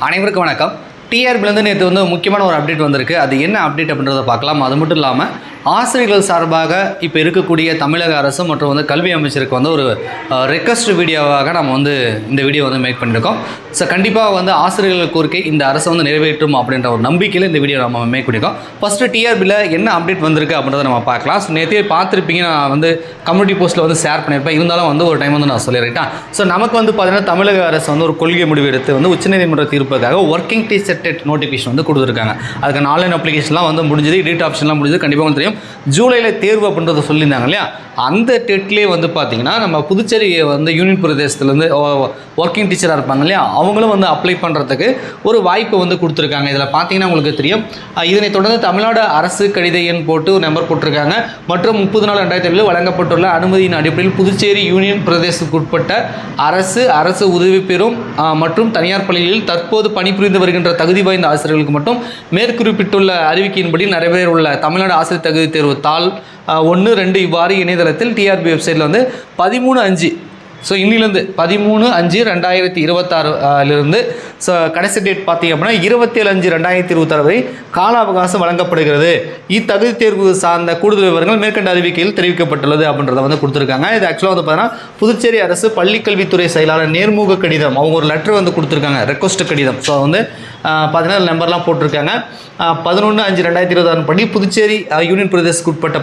அனைவருக்கும் வணக்கம். டிஆர்பிலேருந்து நேற்று முக்கியமான ஒரு அப்டேட் வந்திருக்கு. அது என்ன அப்டேட் அப்படின்றத பார்க்கலாம். அது மட்டும் இல்லாமல் ஆசிரியர்கள் சார்பாக இப்போ இருக்கக்கூடிய தமிழக அரசு மற்றும் கல்வி அமைச்சருக்கு ஒரு ரெக்வஸ்ட் வீடியோவாக நம்ம இந்த வீடியோ மேக் பண்ணியிருக்கோம். ஸோ கண்டிப்பாக ஆசிரியர்கள் கோரிக்கை இந்த அரசு நிறைவேற்றும் அப்படின்ற ஒரு நம்பிக்கையில் இந்த வீடியோ நம்ம மேக் பண்ணியிருக்கோம். ஃபஸ்ட்டு டிஆர்பியில் என்ன அப்டேட் வந்திருக்கு அப்படின்றத நம்ம பார்க்கலாம். ஸோ நேற்றே பார்த்துருப்பீங்க, நான் கம்யூனிட்டி போஸ்ட்டில் ஷேர் பண்ணியிருப்பேன். இருந்தாலும் ஒரு டைம் நான் சொல்லிடுறேன். ஸோ நமக்கு பார்த்தீங்கன்னா தமிழக அரசு ஒரு கொள்கை முடிவு எடுத்து உச்சநீதிமன்ற தீர்ப்புக்காக ஒர்க்கிங் டீச்சர் டெட் நோட்டிஃபிகேஷன் கொடுத்துருக்காங்க. அதுக்கு ஆன்லைன் அப்ளிகேஷன்லாம் முடிஞ்சது, எடிட் ஆப்ஷன்லாம் முடிஞ்சது. கண்டிப்பாக தெரியும், ஜூலையில் தேர்வு அப்படின்றத சொல்லியிருந்தாங்க இல்லையா. அந்த டெட்லேயே பார்த்தீங்கன்னா நம்ம புதுச்சேரி யூனியன் பிரதேசத்துலேருந்து ஒர்க்கிங் டீச்சராக இருப்பாங்க இல்லையா, அவங்களும் அப்ளை பண்ணுறதுக்கு ஒரு வாய்ப்பு கொடுத்துருக்காங்க. இதில் பார்த்தீங்கன்னா உங்களுக்கு தெரியும், இதனைத் தொடர்ந்து தமிழ்நாடு அரசு கடித எண் போட்டு ஒரு நம்பர் போட்டிருக்காங்க. மற்றும் 30/4/2007 வழங்கப்பட்டுள்ள அனுமதியின் அடிப்படையில் புதுச்சேரி யூனியன் பிரதேசத்துக்கு உட்பட்ட அரசு உதவி பெறும் மற்றும் தனியார் பள்ளிகளில் தற்போது பணிபுரிந்து வருகின்ற தகுதி வாய்ந்த ஆசிரியர்களுக்கு மட்டும் மேற்குறிப்பிட்டுள்ள அறிவிக்கையின்படி நடைபெற உள்ள தமிழ்நாடு ஆசிரியர் தகுதி தேர்வு தாள் 1, 2 இவ்வாறு இணையதளத்தில் டிஆர்பி வெப்சைட்டில் 13/5, ஸோ இன்னிலேருந்து 13/5/2026 ஸோ கடைசி டேட் பார்த்திங்க அப்படின்னா 27/5/2026 வரை கால அவகாசம் வழங்கப்படுகிறது. இத்தகுதி தேர்வு சார்ந்த கூடுதல் விவரங்கள் மேற்கண்ட அறிவிக்கையில் தெரிவிக்கப்பட்டுள்ளது அப்படின்றத கொடுத்துருக்காங்க. இது ஆக்சுவலாக பார்த்தீங்கன்னா புதுச்சேரி அரசு பள்ளிக்கல்வித்துறை செயலாளர் நேர்முக கடிதம், அவங்க ஒரு லெட்டர் கொடுத்துருக்காங்க, ரெக்வஸ்ட் கடிதம். ஸோ பார்த்தீங்கன்னா நம்பர்லாம் போட்டிருக்காங்க. 11/5/2026 படி புதுச்சேரி யூனியன் பிரதேசத்துக்கு உட்பட்ட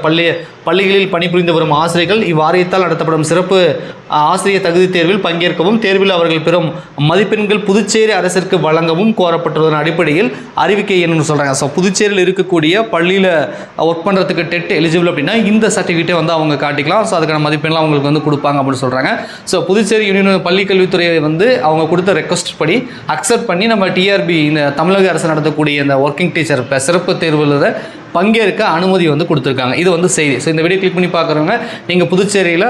பள்ளிகளில் பணிபுரிந்து வரும் ஆசிரியர்கள் இவ்வாரியத்தால் நடத்தப்படும் சிறப்பு ஆசிரியர் தகுதி தேர்வில் பங்கேற்கவும் தேர்வில் அவர்கள் பெறும் மதிப்பெண்கள் புதுச்சேரி அரசிற்கு வழங்கவும் கோரப்பட்டுள்ளதன் அடிப்படையில் அறிவிக்கை என்னன்னு சொல்கிறாங்க. ஸோ புதுச்சேரியில் இருக்கக்கூடிய பள்ளியில் ஒர்க் பண்ணுறதுக்கு டெட் எலிஜிபிள் அப்படின்னா இந்த சர்டிஃபிகேட்டை அவங்க காட்டிக்கலாம். ஸோ அதுக்கான மதிப்பெண்லாம் அவங்களுக்கு கொடுப்பாங்க அப்படின்னு சொல்கிறாங்க. ஸோ புதுச்சேரி யூனியன் பள்ளிக்கல்வித்துறையை அவங்க கொடுத்த ரெக்வஸ்ட் படி அக்செப்ட் பண்ணி நம்ம டிஆர்பி இந்த தமிழக அரசு நடத்தக்கூடிய இந்த ஒர்க்கிங் டீச்சர் சிறப்பு தேர்வில் பங்கேற்க அனுமதி கொடுத்துருக்காங்க. இது செய்தி. ஸோ இந்த வீடியோ கிளிக் பண்ணி பார்க்குறவங்க, நீங்கள் புதுச்சேரியில்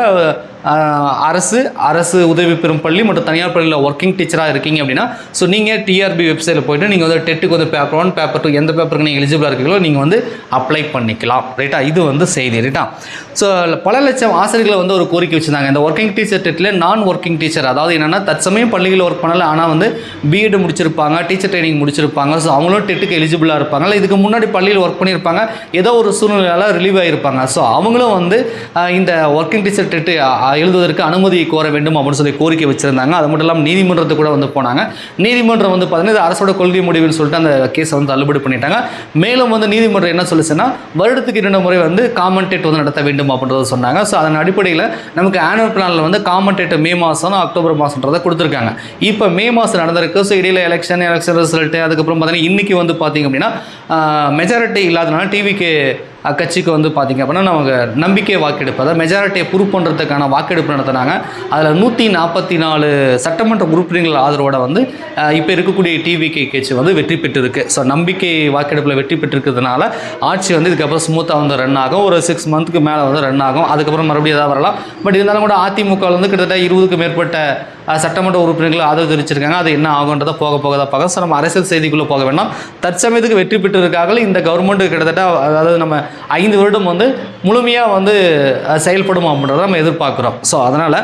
அரசு உதவி பெறும் பள்ளி மற்றும் தனியார் பள்ளியில் ஒர்க்கிங் டீச்சராக இருக்கீங்க அப்படின்னா, ஸோ நீங்கள் டிஆர்பி வெப்சைட்டில் போய்ட்டு நீங்கள் டெட்டுக்கு பேப்பர் 1, பேப்பர் 2 எந்த பேப்பருக்கு நீங்கள் எலிஜிபிளாக இருக்கீங்களோ நீங்கள் அப்ளை பண்ணிக்கலாம். ரைட்டா, இது செய்தி. ரைட்டா, ஸோ பல லட்சம் ஆசிரியர்களை ஒரு கோரிக்கை வச்சுருந்தாங்க. இந்த ஒர்க்கிங் டீச்சர் டெட்டில் நான் ஒர்க்கிங் டீச்சர், அதாவது என்னென்னா தற்சமயம் பள்ளிகளில் ஒர்க் பண்ணல, ஆனால் பிஎட் முடிச்சிருப்பாங்க, டீச்சர் ட்ரைனிங் முடிச்சிருப்பாங்க. ஸோ அவங்களும் டெட்டுக்கு எலிஜிபிளாக இருப்பாங்க. இதுக்கு முன்னாடி பள்ளியில் ஒர்க் பண்ணியிருப்பாங்க, ஏதோ ஒரு சூழ்நிலையால் ரிலீவ் ஆகியிருப்பாங்க. ஸோ அவங்களும் இந்த ஒர்க்கிங் டீச்சர் டெட்டு எழுதுவதற்கு அனுமதி கோர வேண்டும் அப்படின்னு சொல்லி கோரிக்கை வச்சுருந்தாங்க. அது மட்டும் இல்லாமல் நீதிமன்றத்துக்கு கூட போனாங்க. நீதிமன்றம் பார்த்தீங்கன்னா இது அரசோட கொள்கை முடிவுன்னு சொல்லிட்டு அந்த கேஸை தள்ளுபடி பண்ணிட்டாங்க. மேலும் நீதிமன்றம் என்ன சொல்லுச்சுன்னா, வருடத்துக்கு 2 முறை காமன் டெட் நடத்த வேண்டும் அப்படின்றத சொன்னாங்க. ஸோ அதன் அடிப்படையில் நமக்கு ஆனுவல் பிளானில் காமன் டெட் மே மாதம் அக்டோபர் மாதன்றதை கொடுத்துருக்காங்க. இப்போ மே மாதம் நடந்திருக்கு. ஸோ இடையில எலெக்ஷன் ரிசல்ட்டு, அதுக்கப்புறம் பார்த்தீங்கன்னா இன்றைக்கி பார்த்தீங்க அப்படின்னா மெஜாரிட்டி இல்லாதனால டிவிக்கு கட்சிக்கு பார்த்திங்க அப்படின்னா நமக்கு நம்பிக்கை வாக்கெடுப்பு, அதாவது மெஜாரிட்டியை ப்ரூவ் பண்ணுறதுக்கான வாக்கெடுப்பு நடத்தினாங்க. அதில் 144 சட்டமன்ற உறுப்பினர்கள் ஆதரவோட இப்போ இருக்கக்கூடிய டிவிகே கட்சி வெற்றி பெற்றிருக்கு. ஸோ நம்பிக்கை வாக்கெடுப்பில் வெற்றி பெற்றிருக்கிறதுனால ஆட்சி இதுக்கப்புறம் ஸ்மூத்தாக ரன் ஆகும். ஒரு 6 மந்த்துக்கு மேலே ரன் ஆகும். அதுக்கப்புறம் மறுபடியும் எதாவது வரலாம். பட் இருந்தாலும் கூட அதிமுக கிட்டத்தட்ட 20க்கும் மேற்பட்ட சட்டமன்ற உறுப்பினர்கள் ஆதரவு தெரிவிச்சிருக்காங்க. அது என்ன ஆகுன்றதை போக தான் பார்க்க. ஸோ நம்ம அரசியல் செய்திக்குள்ளே போக வேண்டாம். தற்சமயத்துக்கு வெற்றி பெற்றிருக்கார்கள். இந்த கவர்மெண்ட் கிட்டத்தட்ட, அதாவது நம்ம 5 வருடம் முழுமையாக செயல்படும் அப்படின்றத நம்ம எதிர்பார்க்குறோம். ஸோ அதனால்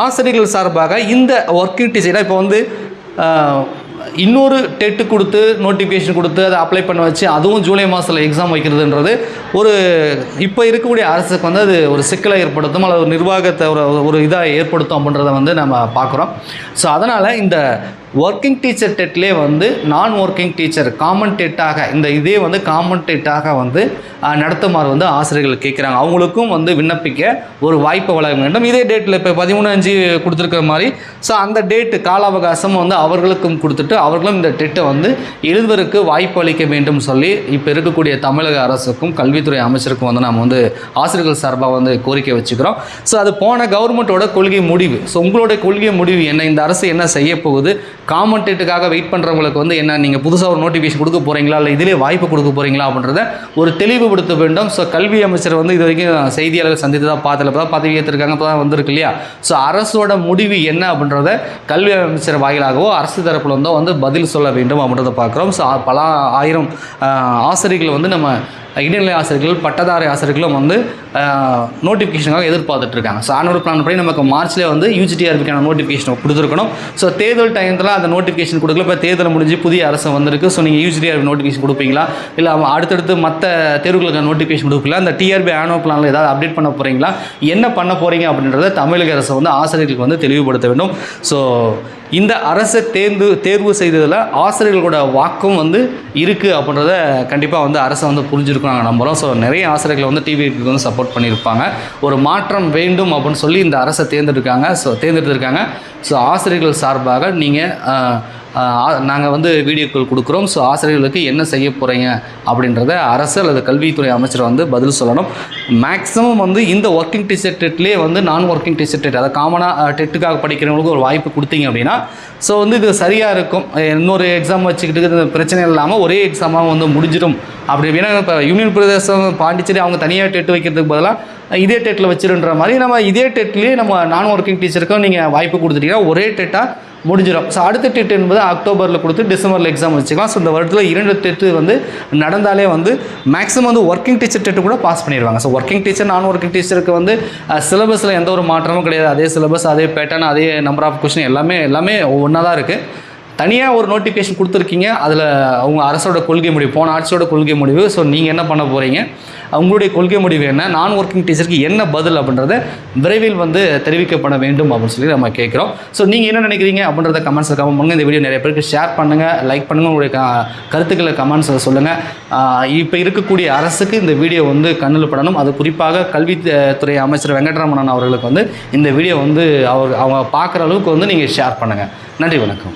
ஆசிரியர்கள் சார்பாக இந்த ஒர்க்கிங் டீச்சர் இப்போ இன்னொரு டெட்டு கொடுத்து நோட்டிஃபிகேஷன் கொடுத்து அதை அப்ளை பண்ண வச்சு அதுவும் ஜூலை மாதத்தில் எக்ஸாம் வைக்கிறதுன்றது இப்போ இருக்கக்கூடிய அரசுக்கு அது ஒரு சிக்கலை ஏற்படுத்தும், அல்லது ஒரு நிர்வாகத்தை ஒரு இதாக ஏற்படுத்தும் அப்படின்றத நம்ம பார்க்குறோம். ஸோ அதனால் இந்த ஒர்க்கிங் டீச்சர் டெட்லேயே நான் ஒர்க்கிங் டீச்சர் காமன் டெட்டாக இதே காமன் டெட்டாக நடத்துமாறு ஆசிரியர்கள் கேட்குறாங்க. அவங்களுக்கும் விண்ணப்பிக்க ஒரு வாய்ப்பை வழங்க வேண்டும். இதே டேட்டில் இப்போ 13/5 கொடுத்துருக்கிற மாதிரி, ஸோ அந்த டேட்டு கால அவகாசம் அவர்களுக்கும் கொடுத்துட்டு அவர்களும் இந்த டெட்டை எழுதுவதற்கு வாய்ப்பு அளிக்க வேண்டும் சொல்லி இப்போ இருக்கக்கூடிய தமிழக அரசுக்கும் கல்வித்துறை அமைச்சருக்கும் நம்ம ஆசிரியர்கள் சார்பாக கோரிக்கை வச்சுக்கிறோம். ஸோ அது போன கவர்மெண்ட்டோட கொள்கை முடிவு. ஸோ உங்களுடைய கொள்கை முடிவு என்ன, இந்த அரசு என்ன செய்ய போகுது, காமன் டெட்டுக்காக வெயிட் பண்ணுறவங்களுக்கு என்ன நீங்கள் புதுசாக ஒரு நோட்டிஃபிகேஷன் கொடுக்க போகிறீங்களா, இல்லை இதிலே வாய்ப்பு கொடுக்க போகிறீங்களா அப்படின்றத ஒரு தெளிவுபடுத்த வேண்டும். ஸோ கல்வி அமைச்சர் இது வரைக்கும் செய்தியாளர்கள் சந்தித்து தான் பதவி ஏற்றிருக்காங்க, இப்போ தான் வந்திருக்கு இல்லையா. ஸோ அரசோட முடிவு என்ன அப்படின்றத கல்வி அமைச்சர் வாயிலாகவோ அரசு தரப்பில் பதில் சொல்ல வேண்டும் அப்படின்றத பார்க்குறோம். ஸோ பல ஆயிரம் ஆசிரியர்கள் நம்ம இடைநிலை ஆசிரியர்கள் பட்டதாரி ஆசிரியர்களும் நோட்டிஃபிகேஷனுக்காக எதிர்பார்த்துட்டு இருக்காங்க. ஸோ ஆனுவல் பிளான் படி நமக்கு மார்ச்லேயே யூஜிடிஆர்பிக்கான நோட்டிஃபிகேஷன் கொடுத்துருக்கணும். ஸோ தேர்தல் டைத்தில் அந்த நோட்டிஃபிகேஷன் கொடுக்கல. இப்போ தேர்தல் முடிஞ்சு புதிய அரசு வந்திருக்கு. ஸோ நீங்கள் யூஜிடிஆர்பி நோட்டிஃபிகேஷன் கொடுப்பீங்களா, இல்லை அடுத்தடுத்து மற்ற தேர்வுகளுக்கு நோட்டிஃபிகேஷன் கொடுப்பீங்களா, இந்த டிஆர்பி ஆனுவல் பிளானில் ஏதாவது அப்டேட் பண்ண போகிறீங்களா, என்ன பண்ண போகிறீங்க அப்படின்றத தமிழக அரசு வந்து ஆசிரியர்களுக்கு வந்து தெளிவுபடுத்த வேண்டும். ஸோ இந்த அரசை தேர்வு செய்ததில் ஆசிரியர்களோட வாக்கும் வந்து இருக்குது அப்படின்றத கண்டிப்பாக வந்து அரசை வந்து புரிஞ்சிருக்கும் நாங்கள் நம்புகிறோம். ஸோ நிறைய ஆசிரியர்கள் வந்து டிவிக்கு வந்து சப்போர்ட் பண்ணியிருப்பாங்க. ஒரு மாற்றம் வேண்டும் அப்படின்னு சொல்லி இந்த அரசை தேர்ந்தெடுத்திருக்காங்க. ஸோ ஆசிரியர்கள் சார்பாக நாங்கள் வந்து வீடியோக்கள் கொடுக்குறோம். ஸோ ஆசிரியர்களுக்கு என்ன செய்ய போகிறீங்க அப்படின்றத அரசு அல்லது கல்வித்துறை அமைச்சர் வந்து பதில் சொல்லணும். மேக்ஸிமம் வந்து இந்த ஒர்க்கிங் டீச்சர் டெட்லேயே வந்து நான் ஒர்க்கிங் டீச்சர் டெட், அதை காமனாக டெட்டுக்காக படிக்கிறவங்களுக்கு ஒரு வாய்ப்பு கொடுத்தீங்க அப்படின்னா ஸோ வந்து இது சரியாக இருக்கும். இன்னொரு எக்ஸாம் வச்சுக்கிட்டு பிரச்சனை இல்லாமல் ஒரே எக்ஸாமாக வந்து முடிஞ்சிடும். அப்படி அப்படின்னா இப்போ யூனியன் பிரதேசம் பாண்டிச்சேரி அவங்க தனியாக டெட் வைக்கிறதுக்கு பதிலாக இதே டெட்டில் வச்சிருன்ற மாதிரி நம்ம இதே டெட்லேயே நம்ம நான் ஒர்க்கிங் டீச்சருக்கும் நீங்கள் வாய்ப்பு கொடுத்துட்டீங்கன்னா ஒரே டெட்டாக முடிஞ்சிடும். ஸோ அடுத்த டெட் என்பது அக்டோபரில் கொடுத்து டிசம்பரில் எக்ஸாம் வச்சுக்கலாம். ஸோ இந்த வருடத்தில் 2 டெட்டு வந்து நடந்தாலே வந்து மேக்ஸிமம் வந்து ஒர்க்கிங் டீச்சர் டெட்டு கூட பாஸ் பண்ணிடுவாங்க. ஸோ ஒர்க்கிங் டீச்சர் நான் ஒர்க்கிங் டீச்சருக்கு வந்து சிலபஸில் எந்த ஒரு மாற்றமும் கிடையாது. அதே சிலபஸ், அதே பேட்டர்ன், அதே நம்பர் ஆஃப் கொஸ்டின் எல்லாமே ஒன்றா தான் இருக்குது. தனியாக ஒரு நோட்டிஃபிகேஷன் கொடுத்துருக்கீங்க, அதில் அவங்க அரசோட கொள்கை முடிவு, போன ஆட்சியோட கொள்கை முடிவு. ஸோ நீங்கள் என்ன பண்ண போகிறீங்க, உங்களுடைய கொள்கை முடிவு என்ன, நான் ஒர்க்கிங் டீச்சருக்கு என்ன பதில் அப்படின்றத விரைவில் வந்து தெரிவிக்கப்பட வேண்டும் அப்படின்னு சொல்லி நம்ம கேட்குறோம். ஸோ நீங்கள் என்ன நினைக்கிறீங்க அப்படின்றத கமெண்ட்ஸில் கமெண்ட் பண்ணுங்கள். இந்த வீடியோ நிறைய பேருக்கு ஷேர் பண்ணுங்கள், லைக் பண்ணுங்கள், உங்களுடைய கருத்துக்களை கமெண்ட்ஸில் சொல்லுங்கள். இப்போ இருக்கக்கூடிய அரசுக்கு இந்த வீடியோ வந்து கண்ணில் படணும். அது குறிப்பாக கல்வித்துறை அமைச்சர் வெங்கட்ராமன் அவர்களுக்கு வந்து இந்த வீடியோ வந்து அவங்க பார்க்குற அளவுக்கு வந்து நீங்கள் ஷேர் பண்ணுங்கள். நன்றி, வணக்கம்.